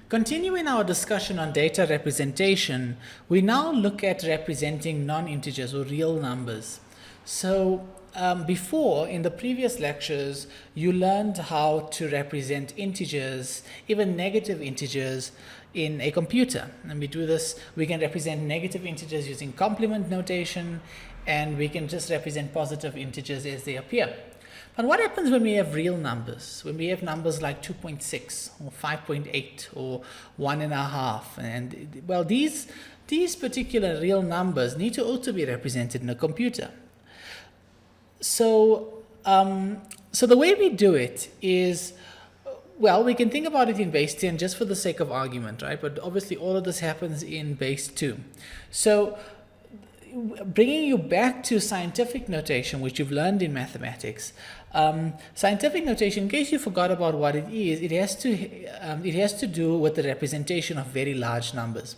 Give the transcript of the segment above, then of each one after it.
Continuing our discussion on data representation, we now look at representing non-integers or real numbers. So before, in the previous lectures, you learned how to represent integers, even negative integers, in a computer. And we do this, we can represent negative integers using complement notation, and we can just represent positive integers as they appear. But what happens when we have real numbers? When we have numbers like 2.6 or 5.8 or 1.5, and well, these particular real numbers need to also be represented in a computer. So, so the way we do it is, well, we can think about it in base 10 just for the sake of argument, right? But obviously all of this happens in base 2. So bringing you back to scientific notation, which you've learned in mathematics, scientific notation, in case you forgot about what it is, it has to do with the representation of very large numbers.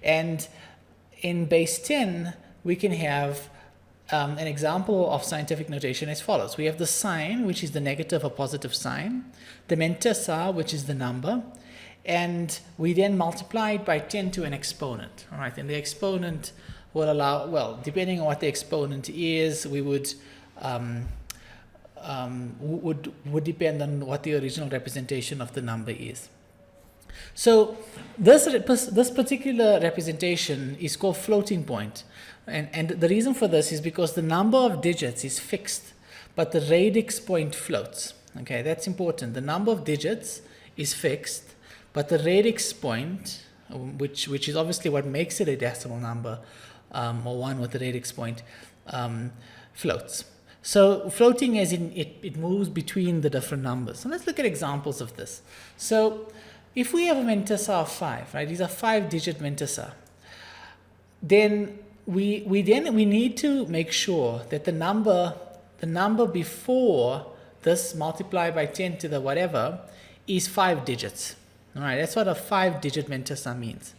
And in base 10, we can have an example of scientific notation as follows. We have the sign, which is the negative or positive sign, the mantissa, which is the number, and we then multiply it by 10 to an exponent. All right, and the exponent will allow, well, depending on what the exponent is, we would depend on what the original representation of the number is. So this particular representation is called floating point. And the reason for this is because the number of digits is fixed, but the radix point floats. Okay, that's important. The number of digits is fixed, but the radix point, which is obviously what makes it a decimal number, or one with the radix point, floats. So floating as in it moves between the different numbers. So let's look at examples of this. So if we have a mantissa of 5, right, these are 5-digit mantissa, then we need to make sure that the number before this multiplied by 10 to the whatever is 5 digits. All right, that's what a 5-digit mantissa means.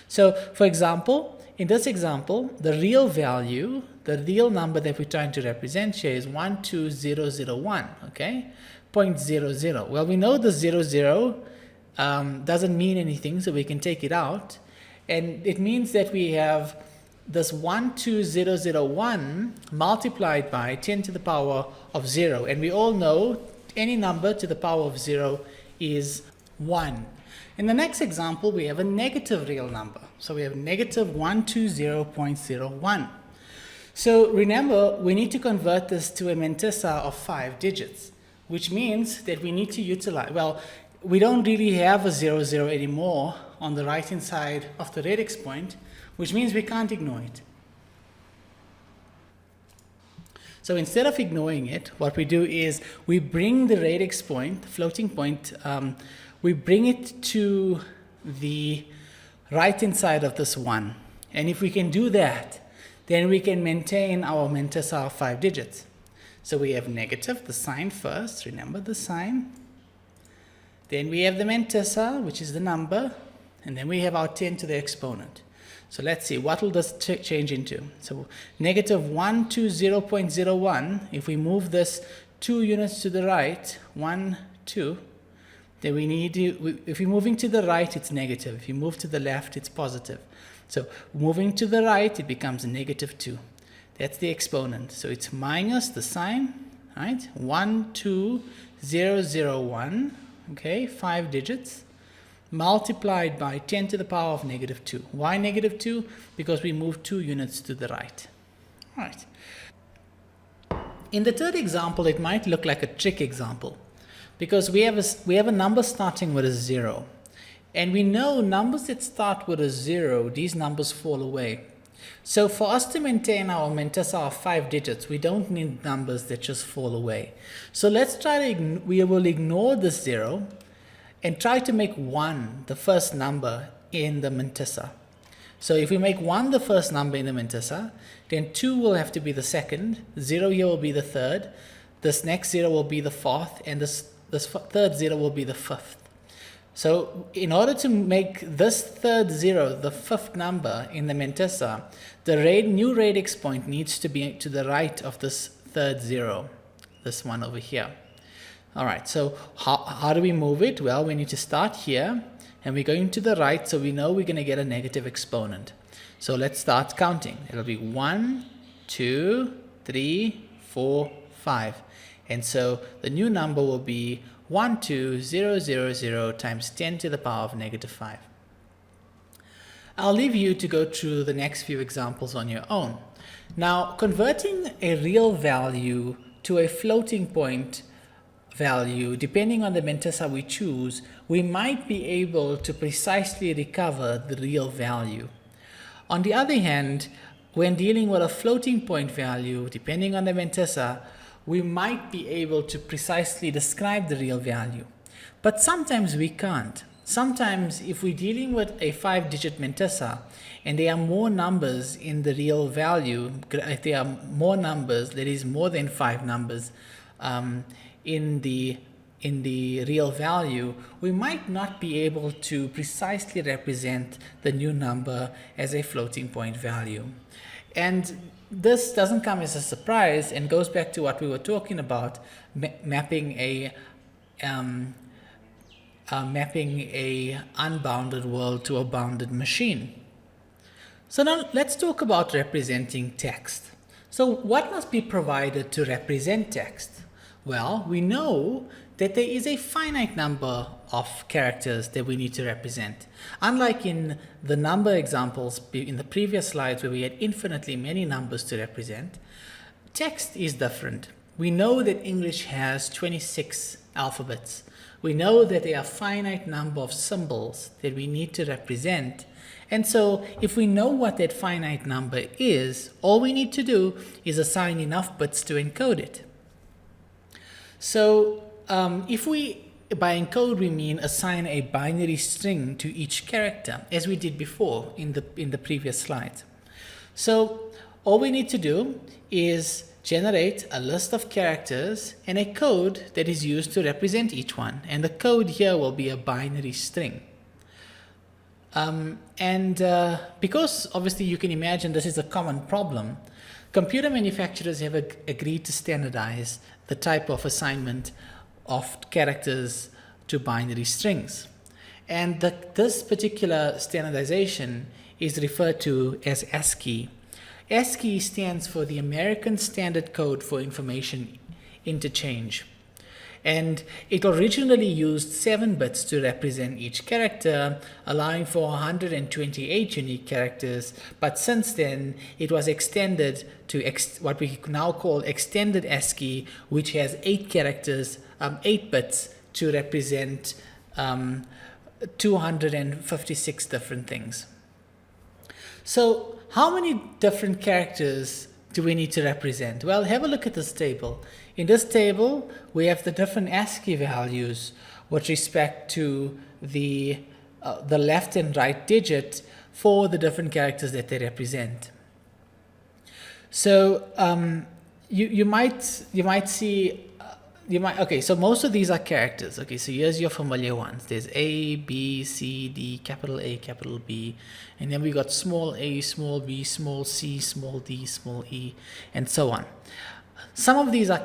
So for example, in this example, the real value, the real number that we're trying to represent here is 12001, okay? 0.00. Well, we know the 00 doesn't mean anything, so we can take it out. And it means that we have this 12001 multiplied by 10 to the power of 0. And we all know any number to the power of 0 is 1. In the next example, we have a negative real number. So we have negative 120.01. So remember, we need to convert this to a mantissa of 5 digits, which means that we need to utilize, well, we don't really have a 00 anymore on the right-hand side of the radix point, which means we can't ignore it. So instead of ignoring it, what we do is we bring the radix point, the floating point, we bring it to the right-hand side of this 1. And if we can do that, then we can maintain our mantissa of 5 digits. So we have negative, the sign first, remember the sign. Then we have the mantissa, which is the number, and then we have our 10 to the exponent. So let's see, what will this change into? So negative 120.01, if we move this 2 units to the right, 1, 2, then we need to, if you're moving to the right, it's negative. If you move to the left, it's positive. So moving to the right, it becomes negative 2. That's the exponent. So it's minus the sign, right? 12001, okay, 5 digits, multiplied by 10 to the power of negative 2. Why negative 2? Because we moved 2 units to the right. All right. In the third example, it might look like a trick example, because we have a number starting with a 0. And we know numbers that start with a 0, these numbers fall away. So for us to maintain our mantissa of 5 digits, we don't need numbers that just fall away. So let's try to, we will ignore this 0 and try to make 1 the first number in the mantissa. So if we make 1 the first number in the mantissa, then 2 will have to be the second, 0 here will be the third, this next 0 will be the fourth, and this third 0 will be the fifth. So in order to make this third 0 the fifth number in the mantissa, the new radix point needs to be to the right of this third 0, this one over here. All right, so how do we move it? Well, we need to start here, and we're going to the right, so we know we're going to get a negative exponent. So let's start counting. It'll be 1, 2, 3, 4, 5. And so the new number will be 12000 times 10 to the power of negative 5. I'll leave you to go through the next few examples on your own. Now, converting a real value to a floating point value, depending on the mantissa we choose, we might be able to precisely recover the real value. On the other hand, when dealing with a floating point value, depending on the mantissa, we might be able to precisely describe the real value. But sometimes we can't. Sometimes if we're dealing with a 5-digit mantissa and there are more numbers in the real value, if there are more numbers, there is more than 5 numbers in the real value, we might not be able to precisely represent the new number as a floating point value. And this doesn't come as a surprise and goes back to what we were talking about, mapping a unbounded world to a bounded machine. So now let's talk about representing text. So what must be provided to represent text? Well, we know that there is a finite number of characters that we need to represent. Unlike in the number examples in the previous slides where we had infinitely many numbers to represent, text is different. We know that English has 26 alphabets. We know that there are a finite number of symbols that we need to represent. And so if we know what that finite number is, all we need to do is assign enough bits to encode it. So if we, by encode, we mean assign a binary string to each character, as we did before in the previous slide. So all we need to do is generate a list of characters and a code that is used to represent each one. And the code here will be a binary string. Because obviously you can imagine this is a common problem, computer manufacturers have agreed to standardize the type of assignment of characters to binary strings. And this particular standardization is referred to as ASCII. ASCII stands for the American Standard Code for Information Interchange. And it originally used 7 bits to represent each character, allowing for 128 unique characters. But since then, it was extended to what we now call extended ASCII, which has 8 characters, 8 bits to represent 256 different things. So how many different characters do we need to represent? Well, have a look at this table. In this table, we have the different ASCII values with respect to the left and right digit for the different characters that they represent. So you might see. Okay, so most of these are characters. Okay, so here's your familiar ones. There's A, B, C, D, capital A, capital B, and then we got small a, small b, small c, small d, small e, and so on. Some of these are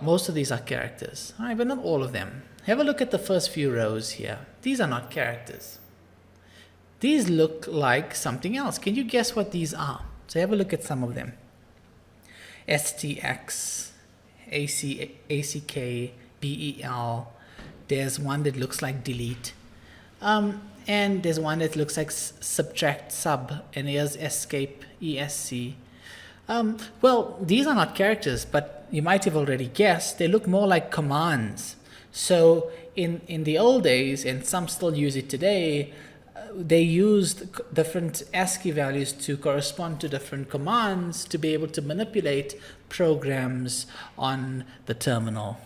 most of these are characters, all right, but not all of them. Have a look at the first few rows here. These are not characters. These look like something else. Can you guess what these are? So have a look at some of them. STX, ACK, BEL. There's one that looks like delete. And there's one that looks like subtract sub, and here's escape, ESC. Well, these are not characters, but you might have already guessed, they look more like commands. So in the old days, and some still use it today, they used different ASCII values to correspond to different commands to be able to manipulate programs on the terminal.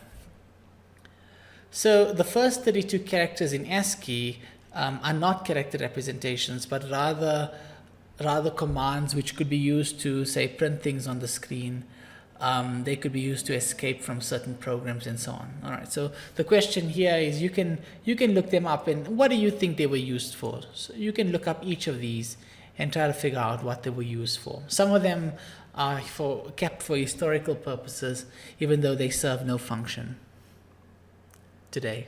So the first 32 characters in ASCII are not character representations, but rather commands which could be used to, say, print things on the screen. They could be used to escape from certain programs and so on. All right. So the question here is, you can look them up, and what do you think they were used for? So you can look up each of these and try to figure out what they were used for. Some of them are kept for historical purposes, even though they serve no function today.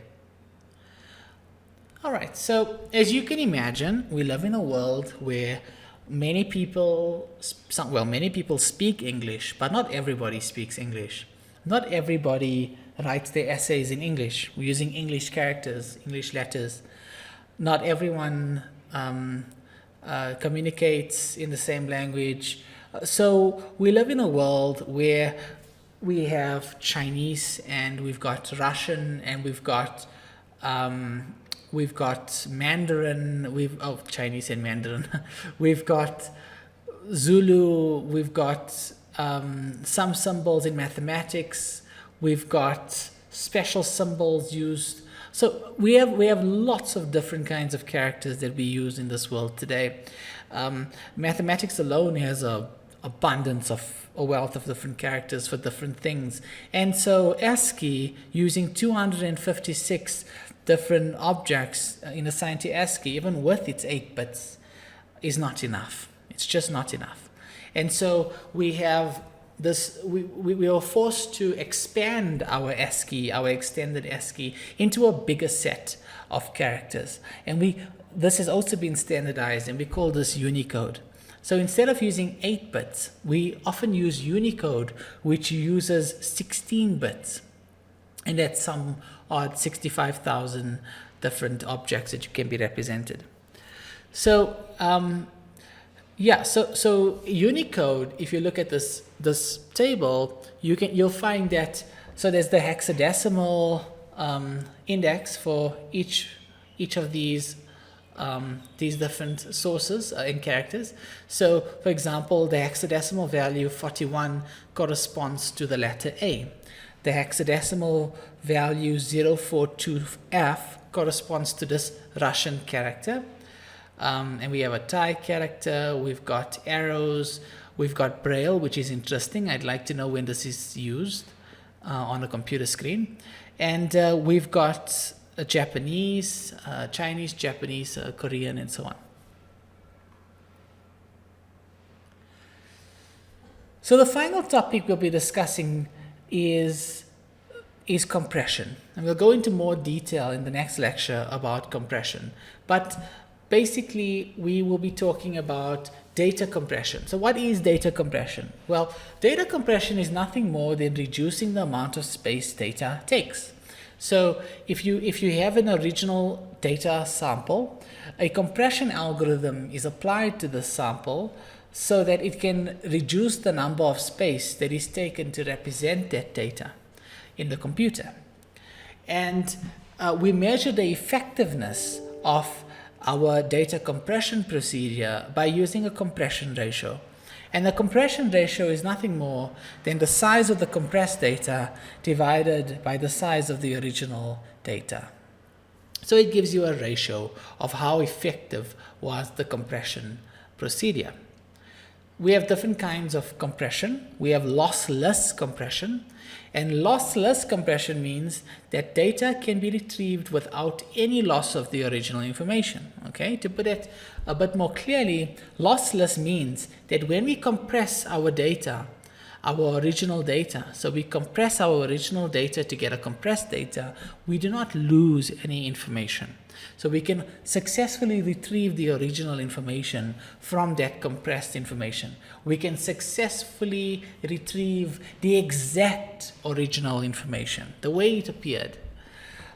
All right, so as you can imagine, we live in a world where many people, many people speak English, but not everybody speaks English. Not everybody writes their essays in English. We're using English characters, English letters. Not everyone communicates in the same language. So we live in a world where we have Chinese and we've got Russian and we've got Mandarin, Chinese and Mandarin. We've got Zulu, we've got some symbols in mathematics, we've got special symbols used. So we have lots of different kinds of characters that we use in this world today. Mathematics alone has a wealth of different characters for different things. And so ASCII, using 256 different objects in assigned to ASCII, even with its 8 bits, is not enough. It's just not enough. And so we have this, we are forced to expand our ASCII, our extended ASCII, into a bigger set of characters. And this has also been standardized, and we call this Unicode. So instead of using 8 bits, we often use Unicode, which uses 16 bits. And that's some odd 65,000 different objects that can be represented. So so Unicode, if you look at this table, you'll find that, so there's the hexadecimal index for each of these different sources and characters. So for example, the hexadecimal value 41 corresponds to the letter A. The hexadecimal value 042F corresponds to this Russian character. And we have a Thai character, we've got arrows, we've got Braille, which is interesting. I'd like to know when this is used on a computer screen. And we've got a Japanese, Chinese, Japanese, Korean, and so on. So the final topic we'll be discussing is compression. And we'll go into more detail in the next lecture about compression. But basically, we will be talking about data compression. So what is data compression? Well, data compression is nothing more than reducing the amount of space data takes. So if you have an original data sample, a compression algorithm is applied to the sample so that it can reduce the number of space that is taken to represent that data in the computer. And we measure the effectiveness of our data compression procedure by using a compression ratio. And the compression ratio is nothing more than the size of the compressed data divided by the size of the original data. So it gives you a ratio of how effective was the compression procedure. We have different kinds of compression. We have lossless compression. And lossless compression means that data can be retrieved without any loss of the original information. Okay, to put it a bit more clearly, lossless means that when we compress our data, our original data, so we compress our original data to get a compressed data, we do not lose any information. So we can successfully retrieve the original information from that compressed information. We can successfully retrieve the exact original information, the way it appeared.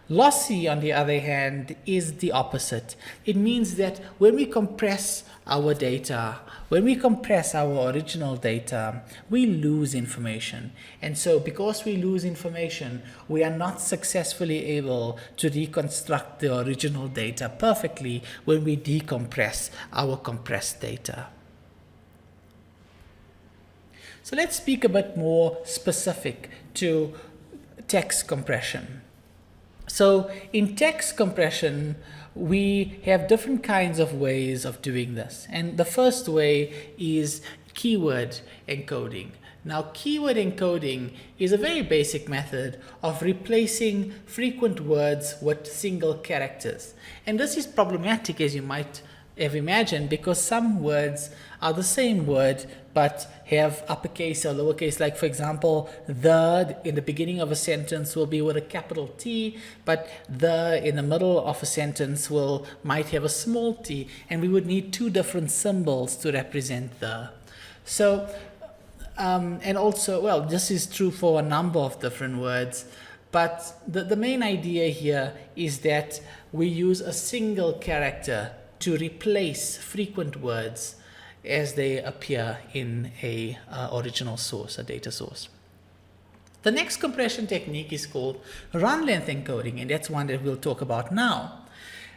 Lossy, on the other hand, is the opposite. It means that when we compress our data, when we compress our original data, we lose information. And so because we lose information, we are not successfully able to reconstruct the original data perfectly when we decompress our compressed data. So let's speak a bit more specific to text compression. So in text compression, we have different kinds of ways of doing this. And the first way is keyword encoding. Now, keyword encoding is a very basic method of replacing frequent words with single characters. And this is problematic, as you might have imagined, because some words are the same word but have uppercase or lowercase. Like, for example, the in the beginning of a sentence will be with a capital T, but the in the middle of a sentence might have a small t, and we would need two different symbols to represent the. So, and also, well, this is true for a number of different words. But the main idea here is that we use a single character to replace frequent words as they appear in a original source, a data source. The next compression technique is called run length encoding, and that's one that we'll talk about now.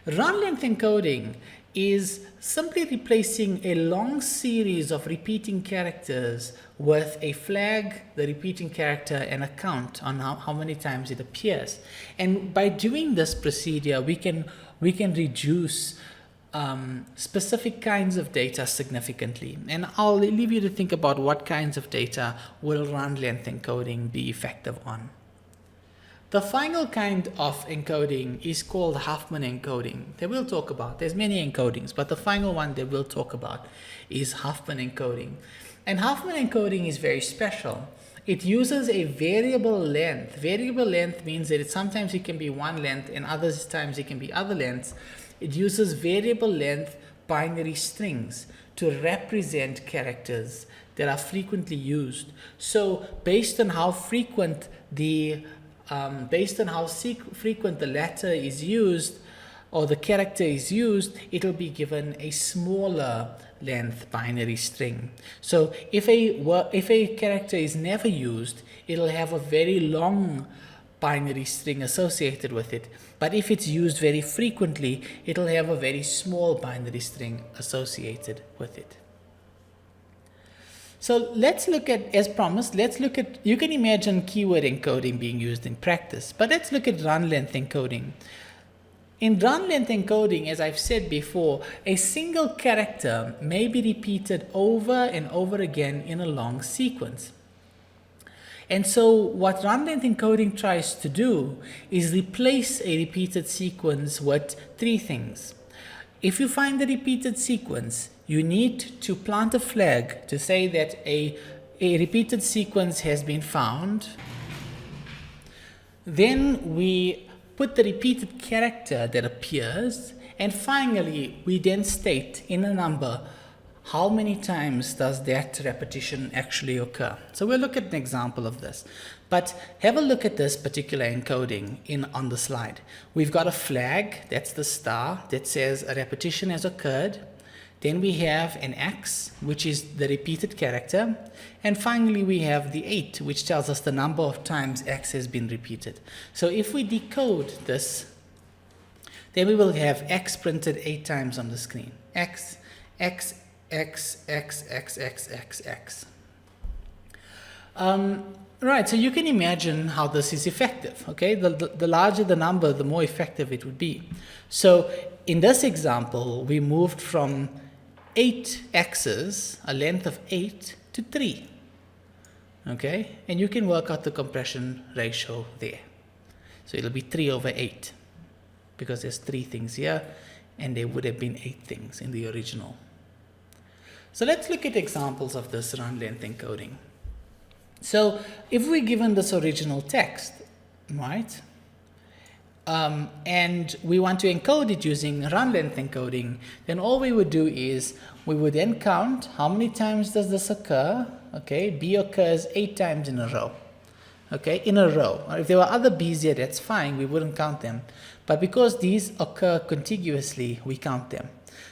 Run length encoding is simply replacing a long series of repeating characters with a flag, the repeating character, and a count on how many times it appears. And by doing this procedure, we can reduce specific kinds of data significantly. And I'll leave you to think about what kinds of data will run length encoding be effective on. The final kind of encoding is called Huffman encoding. That we'll talk about. There's many encodings, but the final one that we'll talk about is Huffman encoding. And Huffman encoding is very special. It uses a variable length. Variable length means that sometimes it can be one length and other times it can be other lengths. It uses variable length binary strings to represent characters that are frequently used. So based on how frequent the letter is used or the character is used, it'll be given a smaller length binary string. So if a character is never used, it'll have a very long binary string associated with it. But if it's used very frequently, it'll have a very small binary string associated with it. So let's look at, as promised, you can imagine keyword encoding being used in practice, but let's look at run length encoding. In run length encoding, as I've said before, a single character may be repeated over and over again in a long sequence. And so what run length encoding tries to do is replace a repeated sequence with three things. If you find the repeated sequence, you need to plant a flag to say that a repeated sequence has been found. Then we put the repeated character that appears, and finally we then state in a number how many times does that repetition actually occur. So we'll look at an example of this. But have a look at this particular encoding on the slide. We've got a flag, that's the star, that says a repetition has occurred. Then we have an X, which is the repeated character. And finally, we have the 8, which tells us the number of times X has been repeated. So if we decode this, then we will have X printed 8 times on the screen. X, X, X, X, X, X, X, X. Right, so you can imagine how this is effective, okay? The larger the number, the more effective it would be. So in this example, we moved from 8 x's, a length of 8, to 3, okay? And you can work out the compression ratio there. So it'll be 3 over 8, because there's 3 things here, and there would have been 8 things in the original. So let's look at examples of this run length encoding. So if we're given this original text, right, and we want to encode it using run length encoding, then all we would do is we would then count how many times does this occur. Okay, B occurs 8 times in a row. Okay, in a row. Or if there were other B's here, that's fine, we wouldn't count them. But because these occur contiguously, we count them.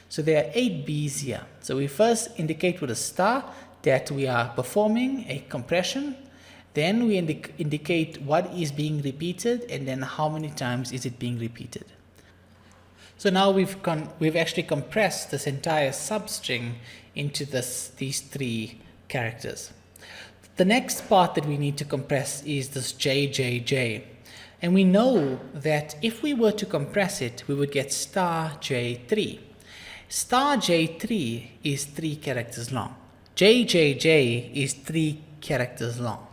So there are 8 B's here. So we first indicate with a star that we are performing a compression. Then we indicate what is being repeated, and then how many times is it being repeated. So now we've actually compressed this entire substring into these 3 characters. The next part that we need to compress is this JJJ. And we know that if we were to compress it, we would get star J3. Star J3 is 3 characters long. JJJ is 3 characters long.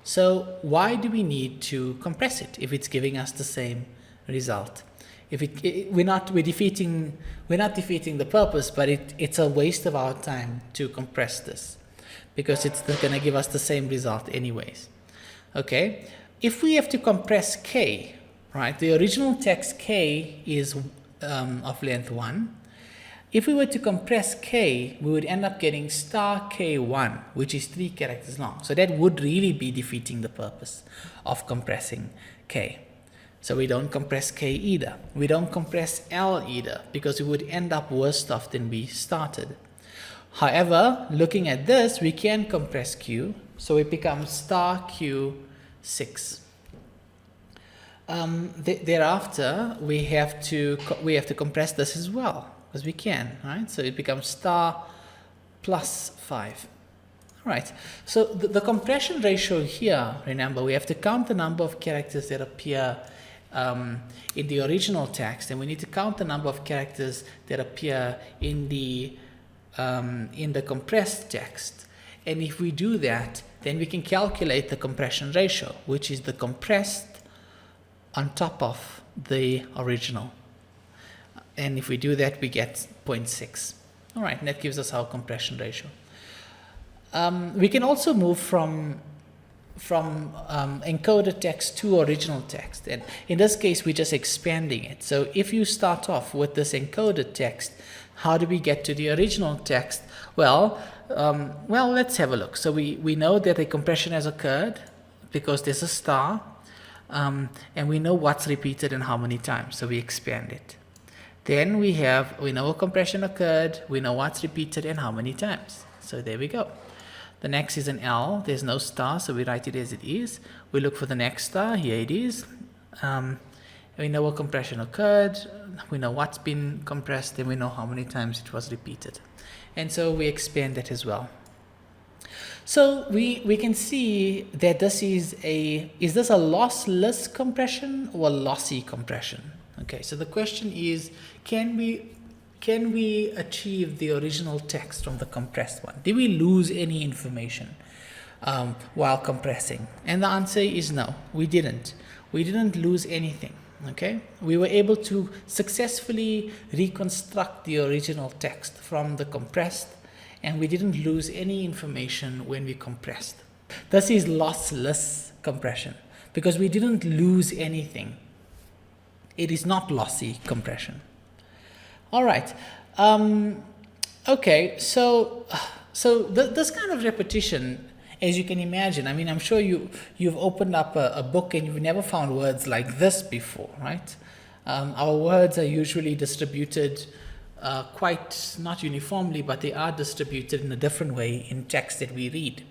So why do we need to compress it if it's giving us the same result? we're not defeating the purpose, but it's a waste of our time to compress this, because it's going to give us the same result anyways. Okay, if we have to compress k, right, the original text k is of length 1. If we were to compress k, we would end up getting star k1, which is 3 characters long. So that would really be defeating the purpose of compressing k. So we don't compress k either. We don't compress l either, because we would end up worse off than we started. However, looking at this, we can compress q, so it becomes star q6. Thereafter, we have to compress this as well, because we can, right? So it becomes star plus 5. All right, so the compression ratio here, remember, we have to count the number of characters that appear in the original text, and we need to count the number of characters that appear in the compressed text. And if we do that, then we can calculate the compression ratio, which is the compressed on top of the original. And if we do that, we get 0.6. All right, and that gives us our compression ratio. We can also move from encoded text to original text, and in this case we're just expanding it. So if you start off with this encoded text, how do we get to the original text? Well, let's have a look. So we know that a compression has occurred because there's a star, and we know what's repeated and how many times, so we expand it. Then we know a compression occurred, we know what's repeated and how many times, so there we go. The next is an L. There's no star, so we write it as it is. We look for the next star. Here it is. We know a compression occurred. We know what's been compressed, and we know how many times it was repeated. And so we expand that as well. So we can see that this is this a lossless compression or a lossy compression? Okay, so the question is, can we achieve the original text from the compressed one? Did we lose any information while compressing? And the answer is no, we didn't. We didn't lose anything, okay? We were able to successfully reconstruct the original text from the compressed, and we didn't lose any information when we compressed. This is lossless compression because we didn't lose anything. It is not lossy compression. All right. Okay. So this kind of repetition, as you can imagine, I mean, I'm sure you've opened up a book and you've never found words like this before, right? Our words are usually distributed quite not uniformly, but they are distributed in a different way in text that we read.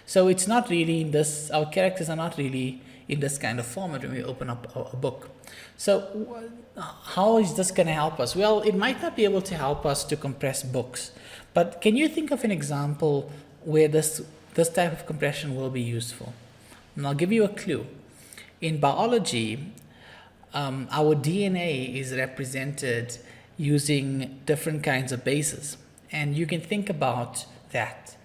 So it's not really in this. Our characters are not really in this kind of format when we open up a book. So how is this going to help us? Well, it might not be able to help us to compress books, but can you think of an example where this type of compression will be useful? And I'll give you a clue. In biology, our DNA is represented using different kinds of bases, and you can think about that.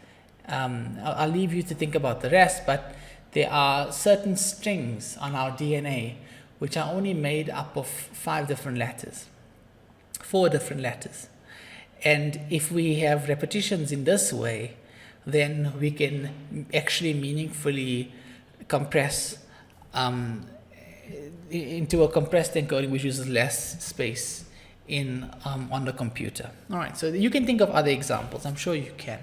I'll leave you to think about the rest, but there are certain strings on our DNA which are only made up of 4 different letters. And if we have repetitions in this way, then we can actually meaningfully compress into a compressed encoding which uses less space on the computer. All right, so you can think of other examples. I'm sure you can.